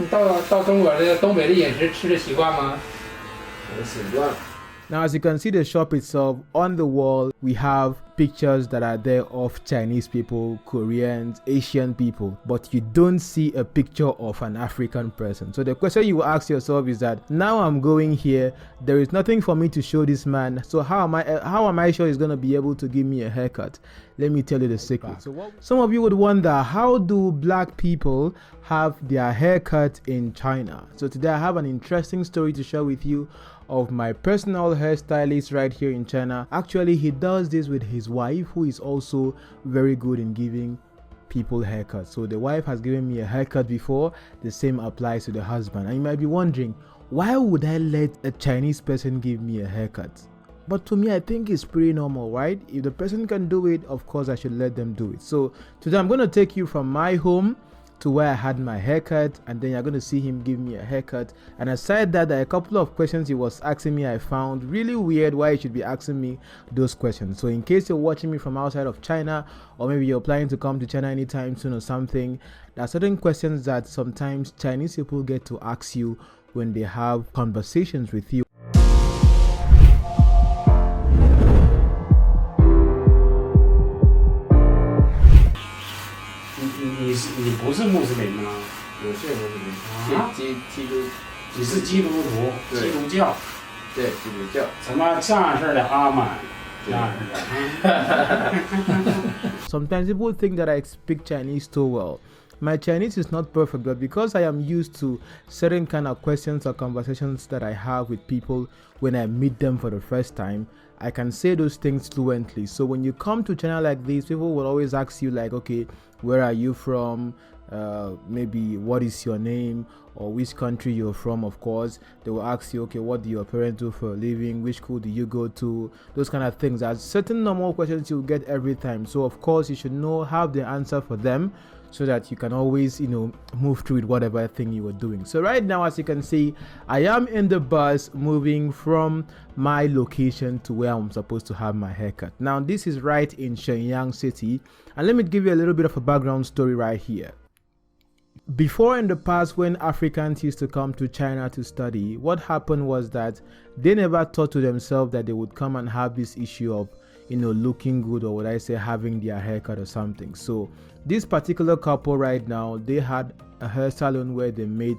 你到中国这个东北的饮食吃的习惯吗？我习惯。 Now, as you can see the shop itself, on the wall, we have pictures that are there of Chinese people, Koreans, Asian people, but you don't see a picture of an African person. So the question you will ask yourself is that now I'm going here, there is nothing for me to show this man. So how am I sure he's going to be able to give me a haircut? Let me tell you the secret. So some of you would wonder, how do black people have their haircut in China? So today I have an interesting story to share with you of my personal hairstylist right here in China. Actually, he does this with his wife, who is also very good in giving people haircuts. So the wife has given me a haircut before, the same applies to the husband. And you might be wondering, why would I let a Chinese person give me a haircut? But to me, I think it's pretty normal, right? If the person can do it, of course I should let them do it. So today I'm going to take you from my home to where I had my haircut, and then you're going to see him give me a haircut. And aside that, there are a couple of questions he was asking me I found really weird why he should be asking me those questions. So in case you're watching me from outside of China, or maybe you're planning to come to China anytime soon or something, there are certain questions that sometimes Chinese people get to ask you when they have conversations with you. 你不是穆斯林吗？我是穆斯林，基督，你是基督徒，基督教，对，基督教。什么这样式的阿满，这样式的。Sometimes people think that I speak Chinese too well. My Chinese is not perfect, but because I am used to certain kind of questions or conversations that I have with people when I meet them for the first time, I can say those things fluently. So when you come to China like this, people will always ask you like, okay, where are you from? Maybe what is your name, or which country you're from. Of course, they will ask you, okay, what do your parents do for a living? Which school do you go to? Those kind of things. There's certain normal questions you get every time. So of course, you should have the answer for them, so that you can always, move through with whatever thing you were doing. So right now, as you can see, I am in the bus moving from my location to where I'm supposed to have my haircut. Now, this is right in Shenyang City. And let me give you a little bit of a background story right here. Before, in the past, when Africans used to come to China to study, what happened was that they never thought to themselves that they would come and have this issue of looking good, or would I say having their haircut or something. So this particular couple right now, they had a hair salon where they made,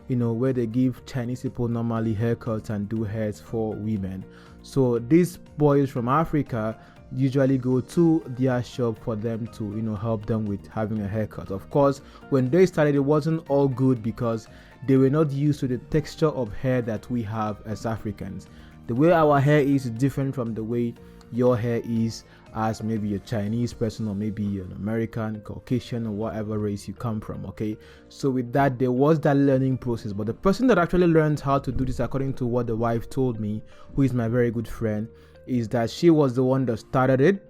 where they give Chinese people normally haircuts and do hairs for women. So these boys from Africa usually go to their shop for them to help them with having a haircut. Of course, when they started, it wasn't all good because they were not used to the texture of hair that we have as Africans. The way our hair is different from the way your hair is as maybe a Chinese person, or maybe an American, Caucasian, or whatever race you come from. Okay, so with that, there was that learning process, but the person that actually learned how to do this, according to what the wife told me, who is my very good friend, is that she was the one that started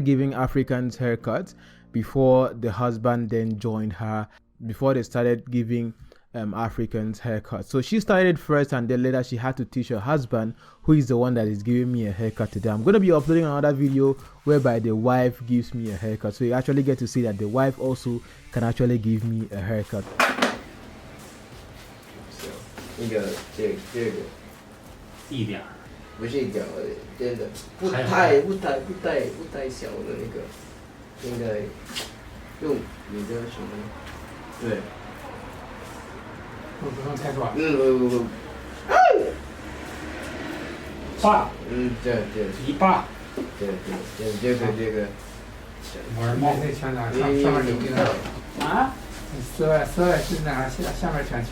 giving Africans haircuts before the husband then joined her, before they started giving Africans haircuts. So she started first, and then later she had to teach her husband, who is the one that is giving me a haircut today. I'm going to be uploading another video whereby the wife gives me a haircut, so you actually get to see that the wife also can actually give me a haircut. 这个一点儿，不是一点儿，真的不太小的那个，应该用你的什么？对。 不用太短。不。把。对。一把。对，这个。我是毛内全拿上面有这个啊，丝外是那下面全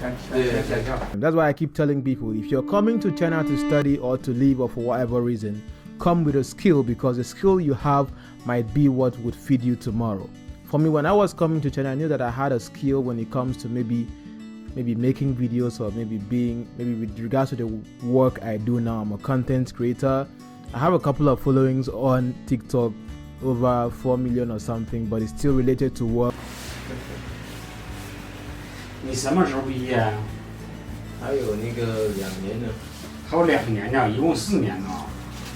掉。That's why I keep telling people, if you're coming to China to study or to live, or for whatever reason, come with a skill, because the skill you have might be what would feed you tomorrow. For me, when I was coming to China, I knew that I had a skill when it comes to maybe making videos, or maybe with regards to the work I do now. I'm a content creator. I have a couple of followings on TikTok, over 4 million or something, but it's still related to work. 你什么时候毕业啊？还有那个2年呢。还有2年呢，一共4年呢。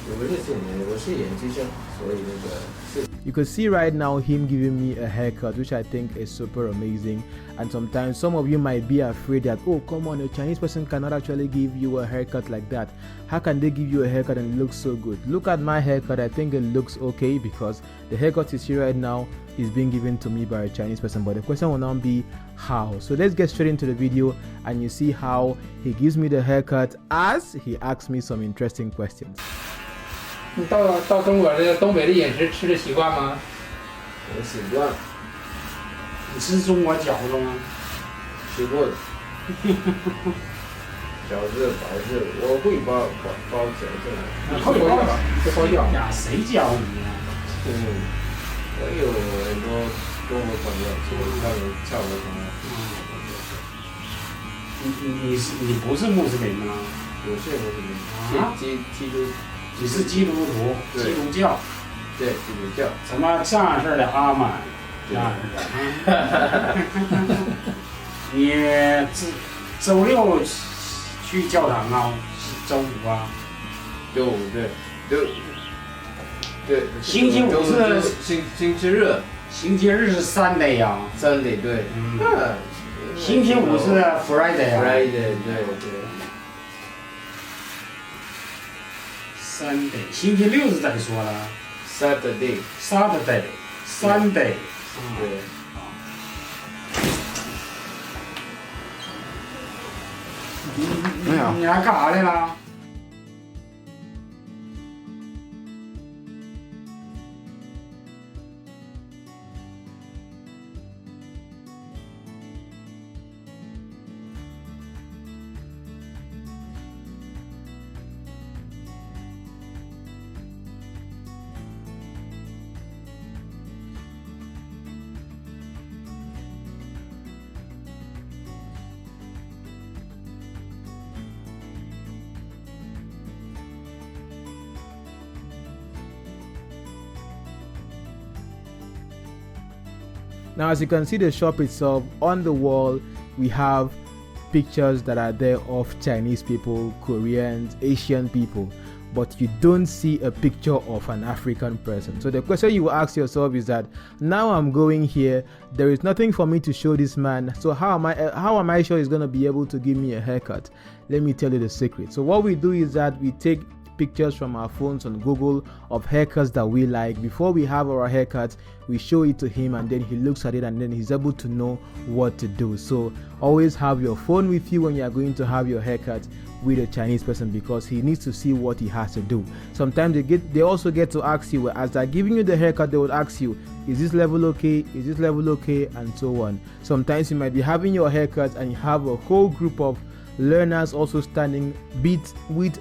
我不是4年，我是研究生，所以那个4。You could see right now him giving me a haircut, which I think is super amazing. And sometimes some of you might be afraid that, oh come on, a Chinese person cannot actually give you a haircut like that. How can they give you a haircut and it looks so good? Look at my haircut. I think it looks okay because the haircut you see right now is being given to me by a Chinese person, but the question will now be how. So let's get straight into the video and you see how he gives me the haircut as he asks me some interesting questions. 你到中国这东北的饮食吃的习惯吗？我习惯，你吃中国饺子吗？吃过的。饺子、包子，我会包饺子。会包吧，会包饺。呀，谁教你呀？我有很多中国朋友，跳舞的朋友。你不是穆斯林吗？我是穆斯林，基督。你是基督徒，基督教。对，基督教。什么这样式的阿满，这样式的。你周六去教堂啊？周五啊？周五对。星期五是星期日。星期日是 Sunday 呀。Sunday 对。星期五是 Friday 啊。Friday 对。Sunday， 星期六是怎么说了 ？Saturday，Sunday。对。你还干啥来了？Now, as you can see the shop itself, on the wall we have pictures that are there of Chinese people, Koreans, Asian people, but you don't see a picture of an African person. So the question you will ask yourself is that now I'm going here, there is nothing for me to show this man, so how am I sure he's going to be able to give me a haircut? Let me tell you the secret. So what we do is that we take pictures from our phones on Google of haircuts that we like. Before we have our haircuts, we show it to him and then he looks at it and then he's able to know what to do. So always have your phone with you when you are going to have your haircut with a Chinese person, because he needs to see what he has to do. Sometimes they also get to ask you, as they're giving you the haircut, they would ask you, is this level okay, is this level okay, and so on. Sometimes you might be having your haircut and you have a whole group of learners also standing with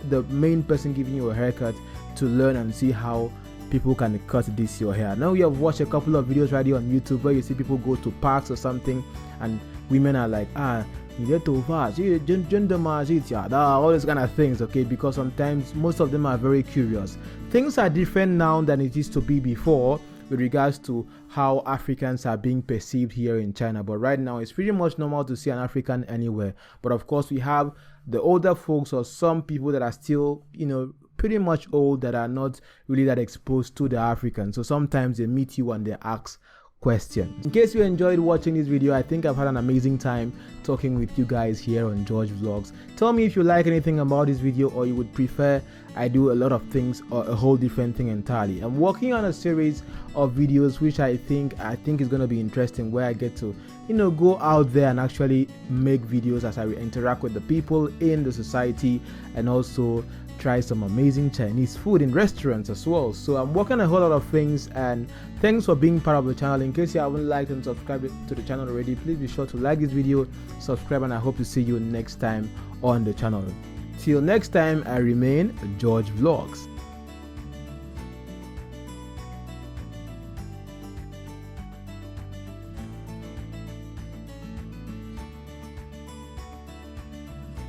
the main person giving you a haircut to learn and see how people can cut this your hair. Now, we have watched a couple of videos right here on YouTube where you see people go to parks or something and women are like, you get too fast, all these kind of things, okay? Because sometimes most of them are very curious. Things are different now than it used to be before with regards to how Africans are being perceived here in China. But right now, it's pretty much normal to see an African anywhere. But of course, we have the older folks or some people that are still, pretty much old, that are not really that exposed to the Africans. So sometimes they meet you and they ask questions. In case you enjoyed watching this video, I think I've had an amazing time talking with you guys here on George Vlogs. Tell me if you like anything about this video or you would prefer I do a lot of things or a whole different thing entirely. I'm working on a series of videos which I think is going to be interesting, where I get to go out there and actually make videos as I interact with the people in the society and also try some amazing Chinese food in restaurants as well. So I'm working on a whole lot of things, and thanks for being part of the channel. In case you haven't liked and subscribed to the channel already, please be sure to like this video, subscribe, and I hope to see you next time on the channel. Till next time, I remain George Vlogs.